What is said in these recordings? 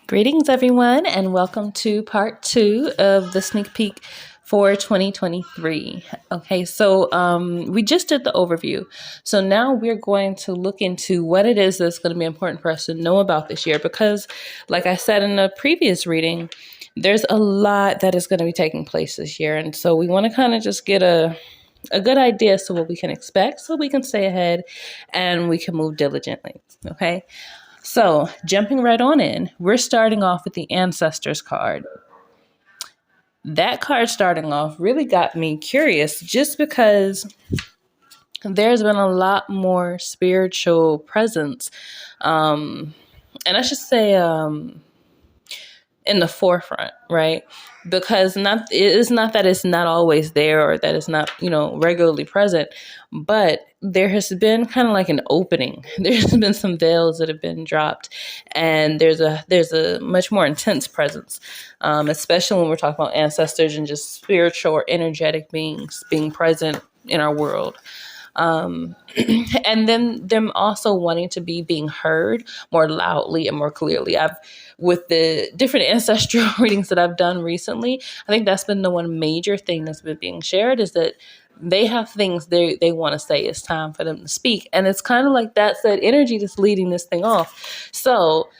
Greetings, everyone, and welcome to part 2 of the sneak peek for 2023. Okay, so we just did the overview. So now we're going to look into what it is that's going to be important for us to know about this year because, like I said in the previous reading, there's a lot that is going to be taking place this year. And so we want to kind of just get a good idea as to what we can expect so we can stay ahead and we can move diligently. Okay. So, jumping right on in, we're starting off with the Ancestors card. That card starting off really got me curious just because there's been a lot more spiritual presence. And I should say, in the forefront, right? Because it's not that it's not always there or that it's not, regularly present, but there has been kind of like an opening. There's been some veils that have been dropped, and there's a much more intense presence, especially when we're talking about ancestors and just spiritual or energetic beings being present in our world. And then them also wanting to be being heard more loudly and more clearly. With the different ancestral readings that I've done recently, I think that's been the one major thing that's been being shared is that they have things they want to say. It's time for them to speak. And it's kind of like that's that energy that's leading this thing off. So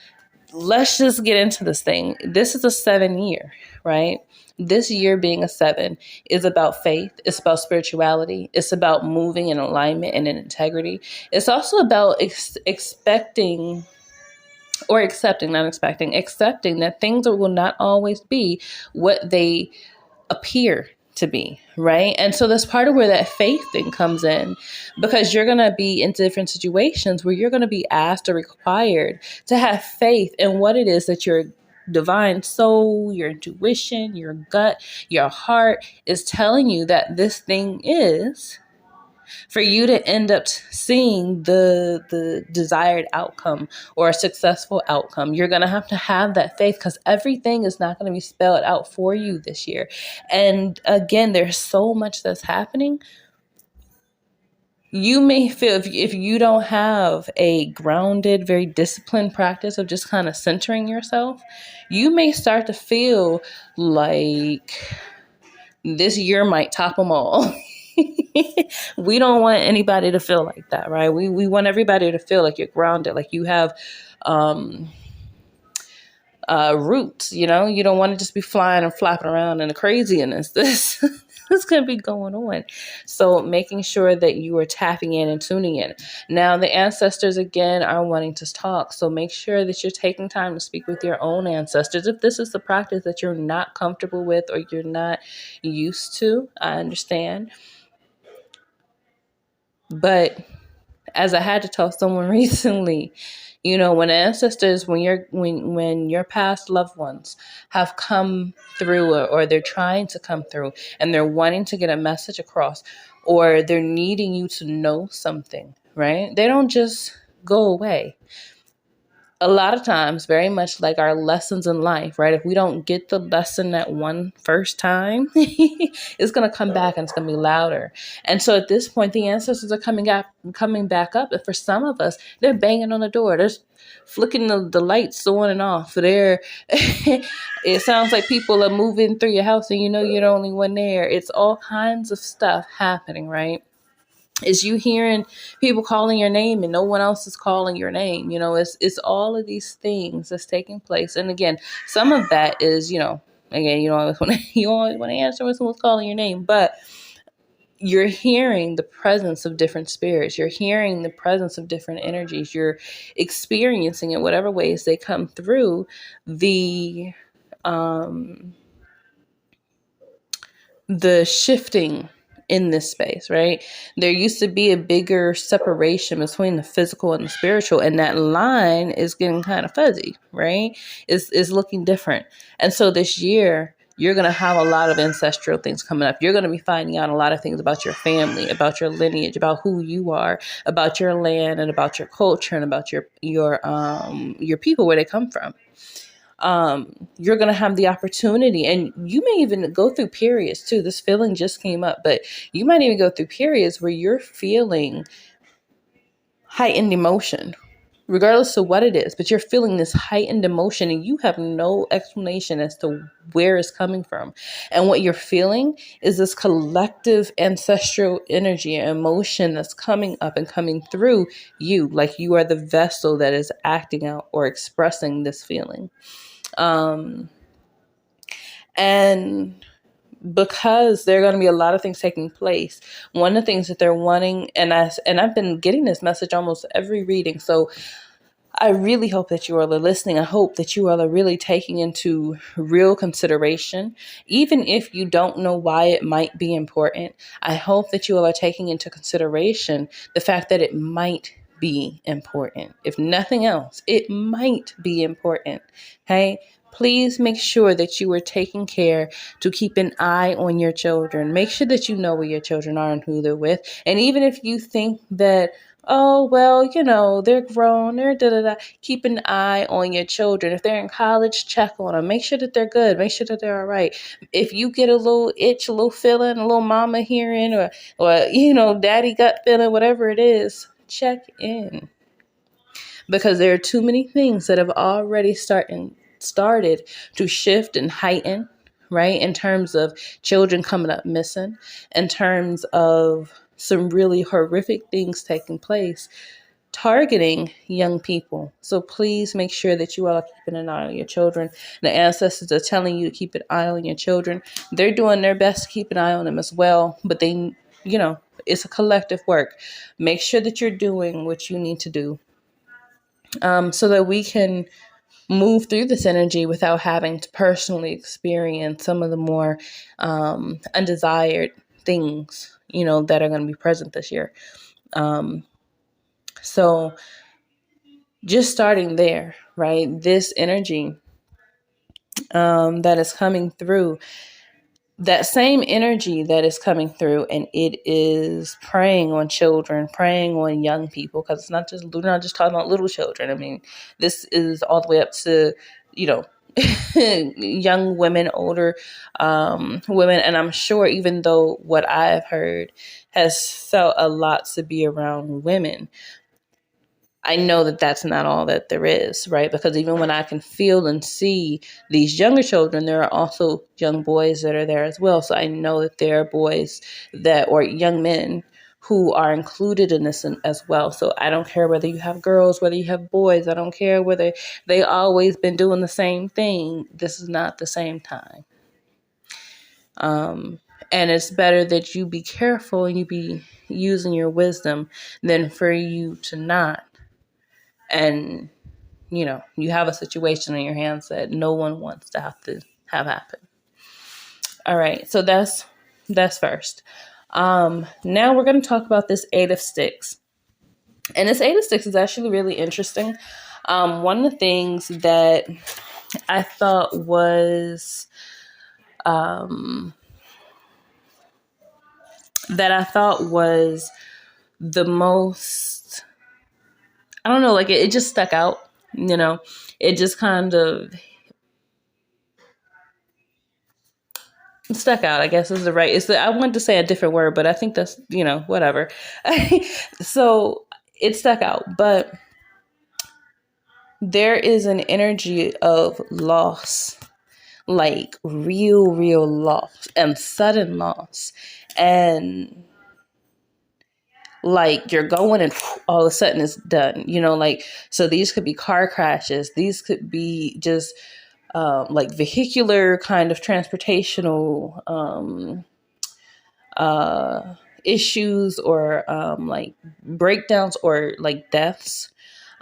let's just get into this thing. This is a 7 year, right? This year being a 7 is about faith. It's about spirituality. It's about moving in alignment and in integrity. It's also about accepting that things will not always be what they appear to be, right? And so that's part of where that faith thing comes in, because you're going to be in different situations where you're going to be asked or required to have faith in what it is that your divine soul, your intuition, your gut, your heart is telling you that this thing is, for you to end up seeing the desired outcome or a successful outcome. You're going to have that faith, because everything is not going to be spelled out for you this year. And again, there's so much that's happening. You may feel, if you don't have a grounded, very disciplined practice of just kind of centering yourself, you may start to feel like this year might top them all. We don't want anybody to feel like that, right? We want everybody to feel like you're grounded, like you have roots, you don't want to just be flying and flapping around in the craziness. This could be going on. So making sure that you are tapping in and tuning in. Now, the ancestors, again, are wanting to talk. So make sure that you're taking time to speak with your own ancestors. If this is the practice that you're not comfortable with or you're not used to, I understand. But as I had to tell someone recently, when ancestors, when your past loved ones have come through or they're trying to come through and they're wanting to get a message across or they're needing you to know something, right? They don't just go away. A lot of times, very much like our lessons in life, right? If we don't get the lesson that one first time, it's going to come back and it's going to be louder. And so at this point, the ancestors are coming back up. And for some of us, they're banging on the door. They're flicking the lights on and off. It sounds like people are moving through your house and you're the only one there. It's all kinds of stuff happening, right? Is you hearing people calling your name and no one else is calling your name? It's all of these things that's taking place. And again, some of that is, you always want to answer when someone's calling your name, but you're hearing the presence of different spirits. You're hearing the presence of different energies. You're experiencing in whatever ways they come through the shifting in this space, right? There used to be a bigger separation between the physical and the spiritual, and that line is getting kind of fuzzy, right? It's looking different. And so this year, you're going to have a lot of ancestral things coming up. You're going to be finding out a lot of things about your family, about your lineage, about who you are, about your land, and about your culture, and about your people, where they come from. You're going to have the opportunity, and you may even go through periods too. This feeling just came up, but you might even go through periods where you're feeling heightened emotion, regardless of what it is, but you're feeling this heightened emotion and you have no explanation as to where it's coming from. And what you're feeling is this collective ancestral energy and emotion that's coming up and coming through you, like you are the vessel that is acting out or expressing this feeling. And because there are going to be a lot of things taking place. One of the things that they're wanting, and I've been getting this message almost every reading. So I really hope that you all are listening. I hope that you all are really taking into real consideration, even if you don't know why it might be important. I hope that you all are taking into consideration the fact that it might be important. If nothing else, it might be important. Hey, please make sure that you are taking care to keep an eye on your children. Make sure that you know where your children are and who they're with. And even if you think that, oh, well, they're grown, they're da da da. Keep an eye on your children. If they're in college, check on them. Make sure that they're good. Make sure that they're all right. If you get a little itch, a little feeling, a little mama hearing, or daddy gut feeling, whatever it is, check in. Because there are too many things that have already started to shift and heighten, right? In terms of children coming up missing, in terms of some really horrific things taking place, targeting young people. So please make sure that you are keeping an eye on your children. The ancestors are telling you to keep an eye on your children. They're doing their best to keep an eye on them as well, but it's a collective work. Make sure that you're doing what you need to do, so that we can move through this energy without having to personally experience some of the more undesired things, that are going to be present this year. So just starting there, right? This energy that is coming through, that same energy that is coming through, and it is preying on children, preying on young people, because we're not just talking about little children. I mean, this is all the way up to, young women, older women. And I'm sure, even though what I've heard has felt a lot to be around women, I know that that's not all that there is, right? Because even when I can feel and see these younger children, there are also young boys that are there as well. So I know that there are boys or young men who are included in this as well. So I don't care whether you have girls, whether you have boys. I don't care whether they always been doing the same thing. This is not the same time. And it's better that you be careful and you be using your wisdom than for you to not. And, you have a situation in your hands that no one wants to have happen. All right. So that's first. Now we're going to talk about this 8 of Sticks. And this 8 of Sticks is actually really interesting. One of the things that I thought was, the most, I don't know, like it just stuck out, it just kind of stuck out, I guess is the right, I wanted to say a different word, but I think that's, whatever. So it stuck out, but there is an energy of loss, like real loss and sudden loss. And like you're going and all of a sudden it's done, so these could be car crashes. These could be just like vehicular kind of transportational issues, or like breakdowns, or like deaths,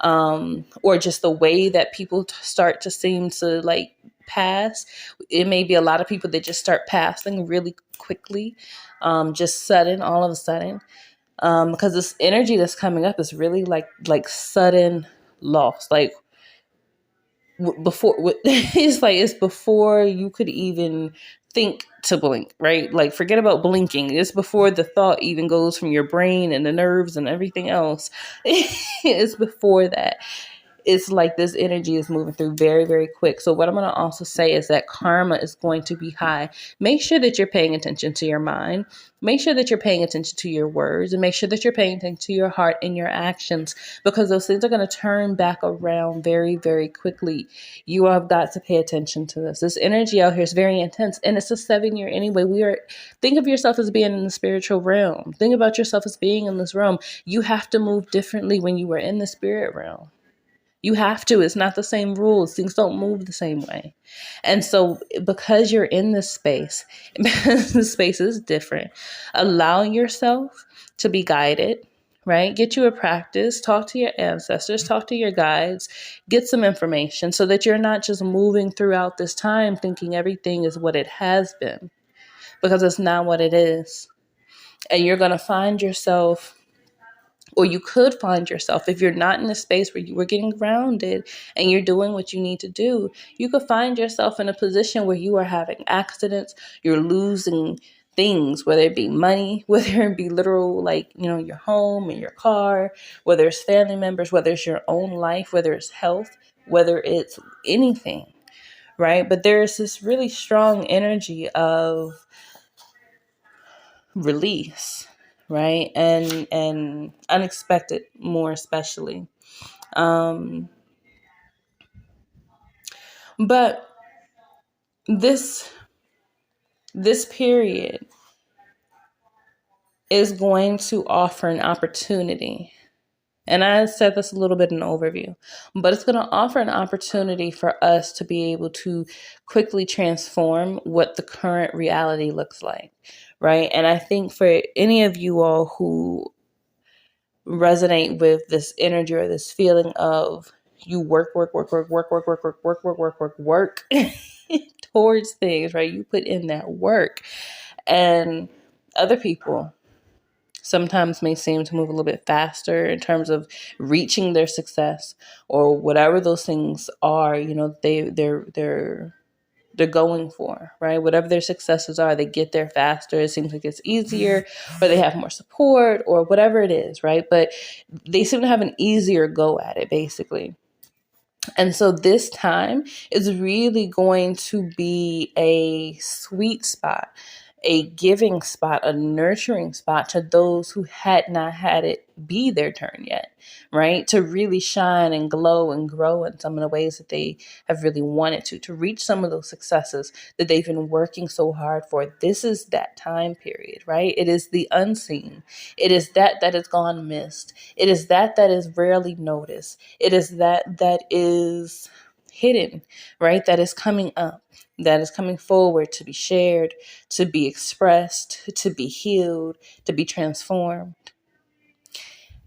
or just the way that people start to seem to like pass. It may be a lot of people that just start passing really quickly, just sudden, all of a sudden. Because this energy that's coming up is really like sudden loss, like before it's before you could even think to blink, right? Like forget about blinking. It's before the thought even goes from your brain and the nerves and everything else. It's before that. it's like this energy is moving through very, very quick. So what I'm going to also say is that karma is going to be high. Make sure that you're paying attention to your mind. Make sure that you're paying attention to your words, and make sure that you're paying attention to your heart and your actions, because those things are going to turn back around very, very quickly. You have got to pay attention to this. This energy out here is very intense, and it's a 7-year anyway. Think of yourself as being in the spiritual realm. Think about yourself as being in this realm. You have to move differently when you are in the spirit realm. You have to. It's not the same rules. Things don't move the same way. And so because you're in this space, the space is different. Allow yourself to be guided, right? Get you a practice, talk to your ancestors, talk to your guides, get some information so that you're not just moving throughout this time thinking everything is what it has been, because it's not what it is. And you're going to find yourself, or you could find yourself, if you're not in a space where you were getting grounded and you're doing what you need to do, you could find yourself in a position where you are having accidents, you're losing things, whether it be money, whether it be literal, like, your home and your car, whether it's family members, whether it's your own life, whether it's health, whether it's anything, right? But there's this really strong energy of release, right? And unexpected, more especially. But this period is going to offer an opportunity. And I said this a little bit in the overview, but it's going to offer an opportunity for us to be able to quickly transform what the current reality looks like, right? And I think for any of you all who resonate with this energy or this feeling of you work towards things, right? You put in that work, and other people sometimes may seem to move a little bit faster in terms of reaching their success or whatever those things are, they're going for, right? Whatever their successes are, they get there faster. It seems like it's easier, or they have more support, or whatever it is, right? But they seem to have an easier go at it, basically. And so this time is really going to be a sweet spot, a giving spot, a nurturing spot to those who had not had it be their turn yet, right? To really shine and glow and grow in some of the ways that they have really wanted to reach some of those successes that they've been working so hard for. This is that time period, right? It is the unseen. It is that is gone missed. It is that is rarely noticed. It is that is hidden, right? That is coming up, that is coming forward to be shared, to be expressed, to be healed, to be transformed.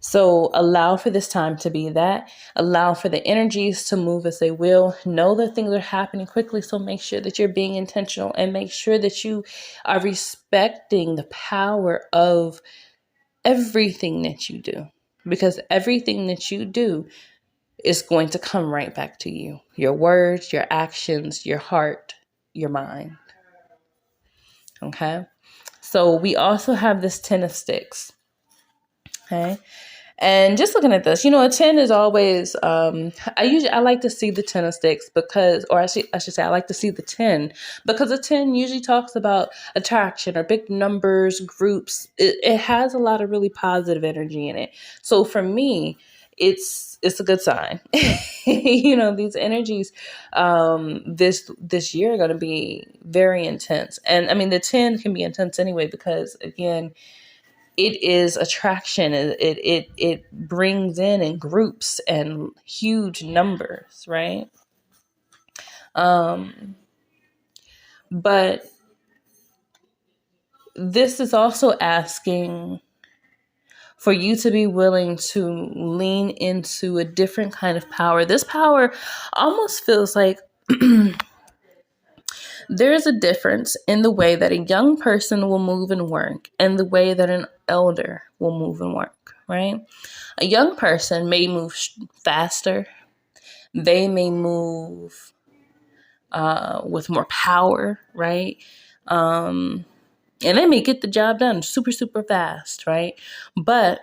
So allow for this time to be that. Allow for the energies to move as they will. Know that things are happening quickly, so make sure that you're being intentional, and make sure that you are respecting the power of everything that you do, because everything that you do is going to come right back to you. Your words, your actions, your heart, your mind. Okay? So we also have this 10 of sticks. Okay? And just looking at this, a 10 is always, I like to see the 10 of sticks because, or I should say, I like to see the 10 because a 10 usually talks about attraction or big numbers, groups. It has a lot of really positive energy in it. So for me, it's a good sign. These energies, this year are going to be very intense. And I mean, the 10 can be intense anyway, because again, it is attraction. It brings in groups and huge numbers, right? But this is also asking for you to be willing to lean into a different kind of power. This power almost feels like there is a difference in the way that a young person will move and work and the way that an elder will move and work, right? A young person may move faster. They may move with more power, right? And they may get the job done super, super fast, right? But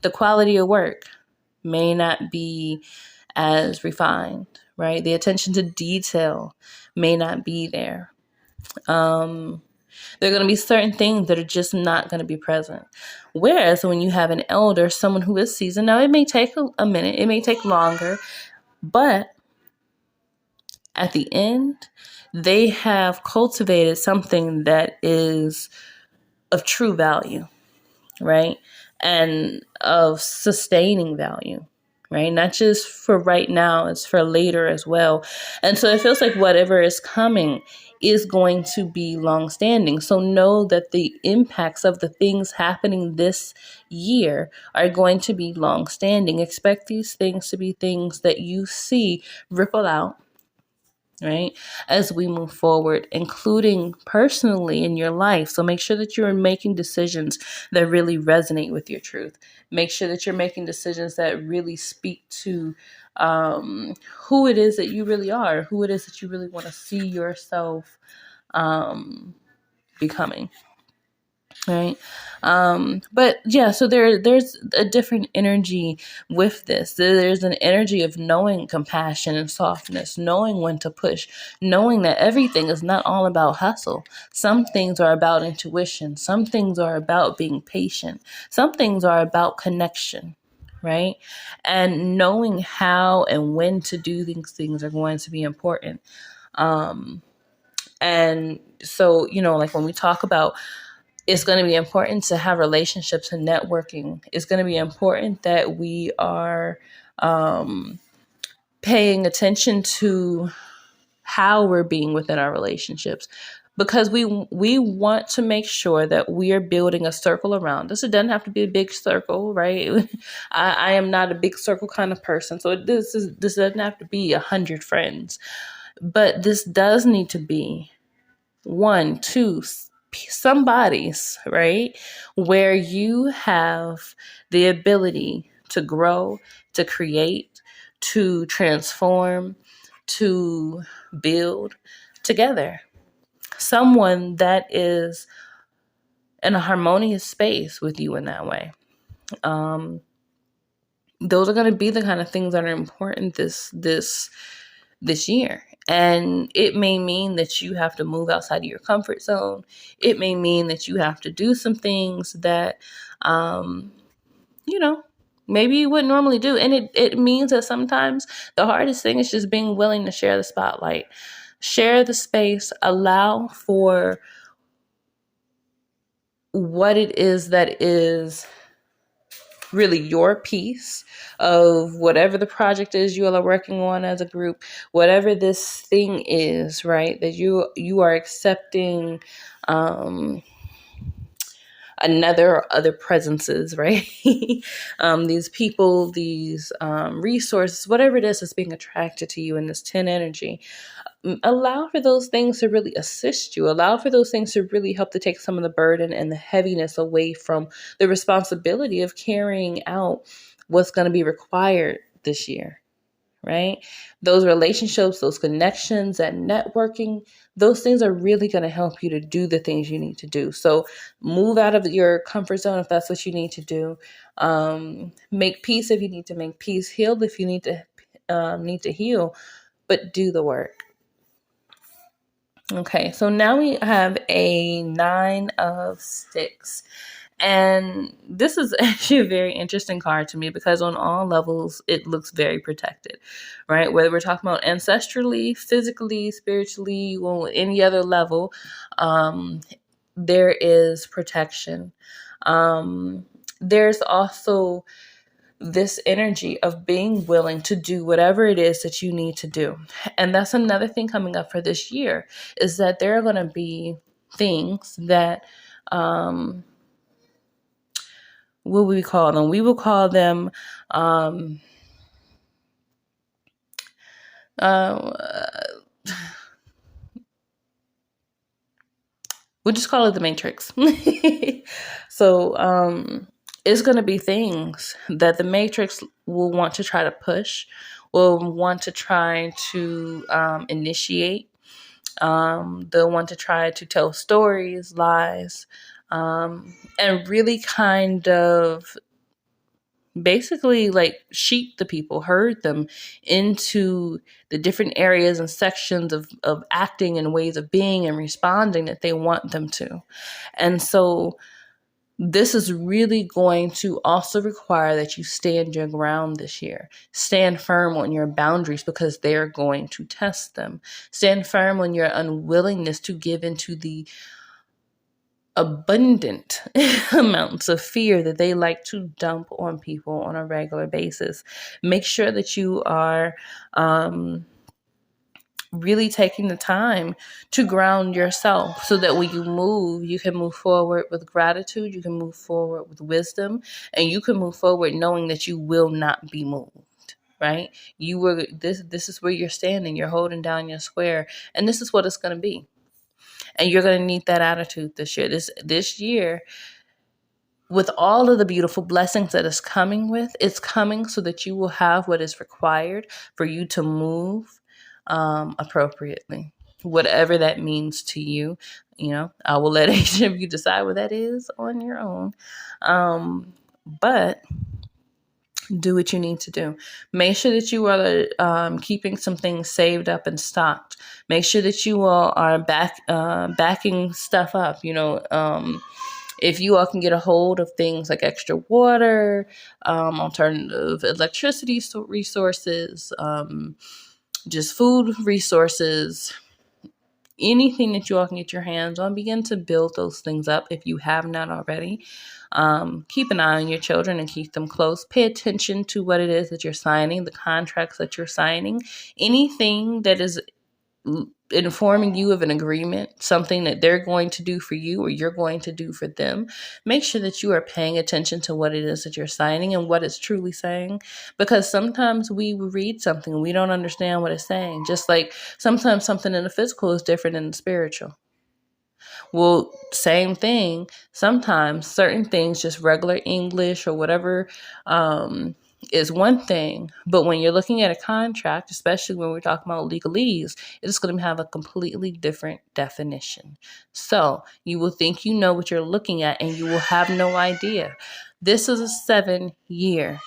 the quality of work may not be as refined, right? The attention to detail may not be there. There are going to be certain things that are just not going to be present. Whereas when you have an elder, someone who is seasoned, now it may take a minute, it may take longer, but at the end, they have cultivated something that is of true value, right? And of sustaining value, right? Not just for right now, it's for later as well. And so it feels like whatever is coming is going to be long-standing. So know that the impacts of the things happening this year are going to be long-standing. Expect these things to be things that you see ripple out, right, as we move forward, including personally in your life. So make sure that you're making decisions that really resonate with your truth. Make sure that you're making decisions that really speak to who it is that you really are, who it is that you really want to see yourself becoming. Right. But yeah, so there's a different energy with this. There's an energy of knowing compassion and softness, knowing when to push, knowing that everything is not all about hustle. Some things are about intuition. Some things are about being patient. Some things are about connection. Right. And knowing how and when to do these things are going to be important. And so, like when we talk about, it's going to be important to have relationships and networking. It's going to be important that we are paying attention to how we're being within our relationships, because we want to make sure that we are building a circle around us. It doesn't have to be a big circle, right? I am not a big circle kind of person, so this doesn't have to be 100 friends, but this does need to be 1, 2, somebody's, right? Where you have the ability to grow, to create, to transform, to build together. Someone that is in a harmonious space with you in that way. Those are going to be the kind of things that are important this year. And it may mean that you have to move outside of your comfort zone. It may mean that you have to do some things that, maybe you wouldn't normally do. And it means that sometimes the hardest thing is just being willing to share the spotlight, share the space, allow for what it is that is really your piece of whatever the project is you all are working on as a group, whatever this thing is, right? That you are accepting other presences, right? These people, these resources, whatever it is that's being attracted to you in this 10 energy. Allow for those things to really assist you. Allow for those things to really help to take some of the burden and the heaviness away from the responsibility of carrying out what's going to be required this year, right? Those relationships, those connections, that networking, those things are really going to help you to do the things you need to do. So move out of your comfort zone if that's what you need to do. Make peace if you need to make peace. Heal if you need to heal, but do the work. Okay, so now we have a 9 of Sticks. And this is actually a very interesting card to me because on all levels, it looks very protected, right? Whether we're talking about ancestrally, physically, spiritually, or any other level, there is protection. There's also this energy of being willing to do whatever it is that you need to do. And that's another thing coming up for this year, is that there are going to be things that, what would we call them? We will call them, we'll just call it the Matrix. So it's going to be things that the Matrix will want to try to push, will want to try to initiate. They'll want to try to tell stories, lies, and really kind of basically like sheep the people, herd them into the different areas and sections of acting and ways of being and responding that they want them to. And so this is really going to also require that you stand your ground this year. Stand firm on your boundaries because they're going to test them. Stand firm on your unwillingness to give into the abundant amounts of fear that they like to dump on people on a regular basis. Make sure that you are really taking the time to ground yourself so that when you move, you can move forward with gratitude, you can move forward with wisdom, and you can move forward knowing that you will not be moved. Right? This is where you're standing, you're holding down your square, and this is what it's going to be. And you're going to need that attitude this year. This year, with all of the beautiful blessings that it's coming so that you will have what is required for you to move appropriately, whatever that means to you. I will let each of you decide what that is on your own. But do what you need to do. Make sure that you are keeping some things saved up and stocked. Make sure that you all are backing stuff up. If you all can get a hold of things like extra water, alternative electricity resources, just food resources, anything that you all can get your hands on, begin to build those things up if you have not already. Keep an eye on your children and keep them close. Pay attention to what it is that you're signing, the contracts that you're signing, anything that is informing you of an agreement, something that they're going to do for you or you're going to do for them. Make sure that you are paying attention to what it is that you're signing and what it's truly saying, because sometimes we read something and we don't understand what it's saying. Just like sometimes something in the physical is different than the spiritual. Well, same thing. Sometimes certain things, just regular English or whatever, is one thing. But when you're looking at a contract, especially when we're talking about legalese, it's going to have a completely different definition. So you will think you know what you're looking at and you will have no idea. This is a 7-year.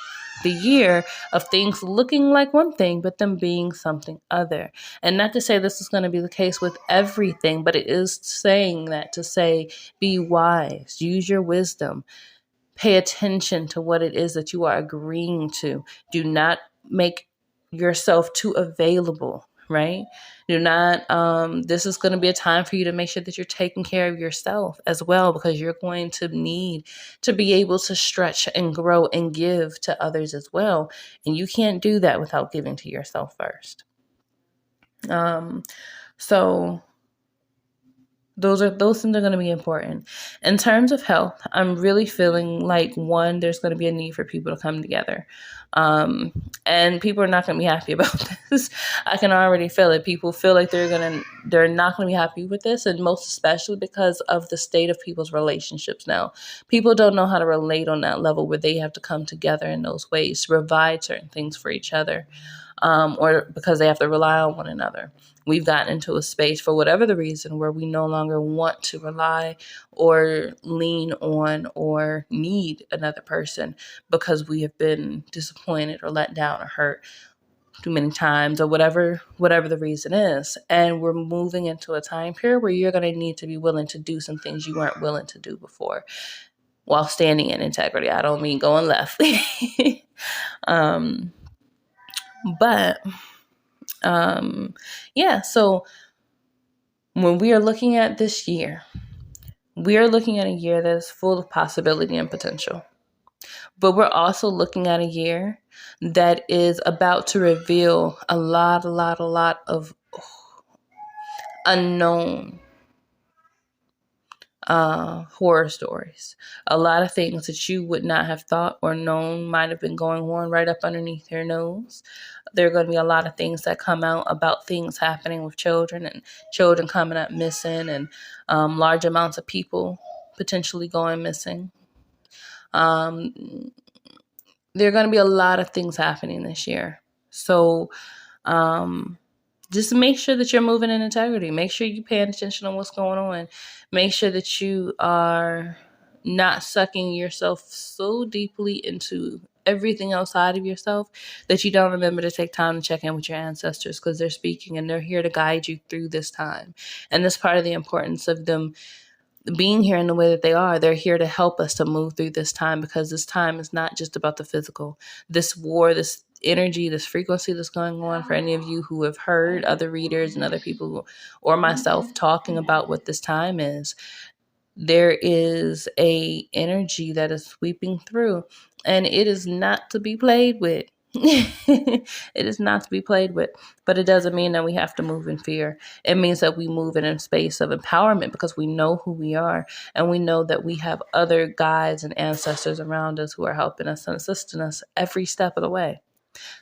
The year of things looking like one thing, but them being something other. And not to say this is going to be the case with everything, but it is saying that to say, be wise, use your wisdom, pay attention to what it is that you are agreeing to. Do not make yourself too available, right? Do not, this is going to be a time for you to make sure that you're taking care of yourself as well, because you're going to need to be able to stretch and grow and give to others as well. And you can't do that without giving to yourself first. So those things are going to be important. In terms of health, I'm really feeling like, one, there's going to be a need for people to come together. And people are not going to be happy about this. I can already feel it. People feel like they're not going to be happy with this, and most especially because of the state of people's relationships now. People don't know how to relate on that level where they have to come together in those ways to provide certain things for each other, or because they have to rely on one another. We've gotten into a space, for whatever the reason, where we no longer want to rely or lean on or need another person because we have been disappointed or let down or hurt too many times, or whatever the reason is. And we're moving into a time period where you're going to need to be willing to do some things you weren't willing to do before while standing in integrity. I don't mean going left. So when we are looking at this year, we are looking at a year that is full of possibility and potential. But we're also looking at a year that is about to reveal a lot of unknown horror stories. A lot of things that you would not have thought or known might have been going on right up underneath your nose. There are going to be a lot of things that come out about things happening with children, and children coming up missing, and large amounts of people potentially going missing. There are going to be a lot of things happening this year. So just make sure that you're moving in integrity. Make sure you're paying attention on what's going on. Make sure that you are not sucking yourself so deeply into everything outside of yourself, that you don't remember to take time to check in with your ancestors, because they're speaking and they're here to guide you through this time. And that's part of the importance of them being here in the way that they are. They're here to help us to move through this time, because this time is not just about the physical. This war, this energy, this frequency that's going on, for any of you who have heard other readers and other people or myself talking about what this time is, there is a energy that is sweeping through, and it is not to be played with. It is not to be played with, but it doesn't mean that we have to move in fear. It means that we move in a space of empowerment, because we know who we are, and we know that we have other guides and ancestors around us who are helping us and assisting us every step of the way.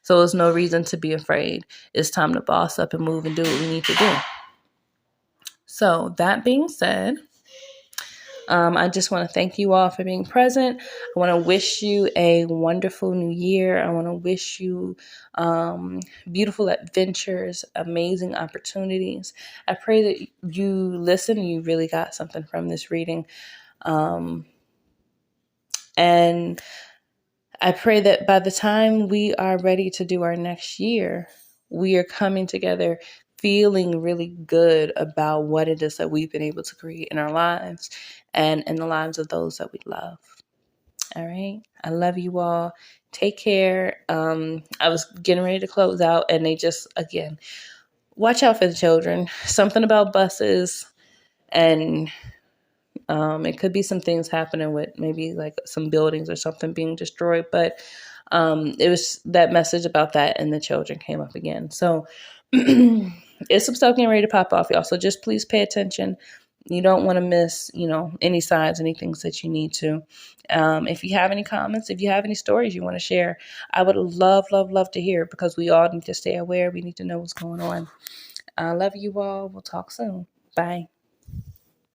So there's no reason to be afraid. It's time to boss up and move and do what we need to do. So that being said, I just want to thank you all for being present. I want to wish you a wonderful new year. I want to wish you beautiful adventures, amazing opportunities. I pray that you listen and you really got something from this reading. And I pray that by the time we are ready to do our next year, we are coming together feeling really good about what it is that we've been able to create in our lives and in the lives of those that we love. All right. I love you all. Take care. I was getting ready to close out, and they just, again, watch out for the children. Something about buses, and it could be some things happening with maybe like some buildings or something being destroyed, but it was that message about that, and the children came up again. So it's some stuff getting ready to pop off, y'all. So just please pay attention. You don't want to miss, any signs, any things that you need to. If you have any comments, if you have any stories you want to share, I would love, love, love to hear, because we all need to stay aware. We need to know what's going on. I love you all. We'll talk soon. Bye.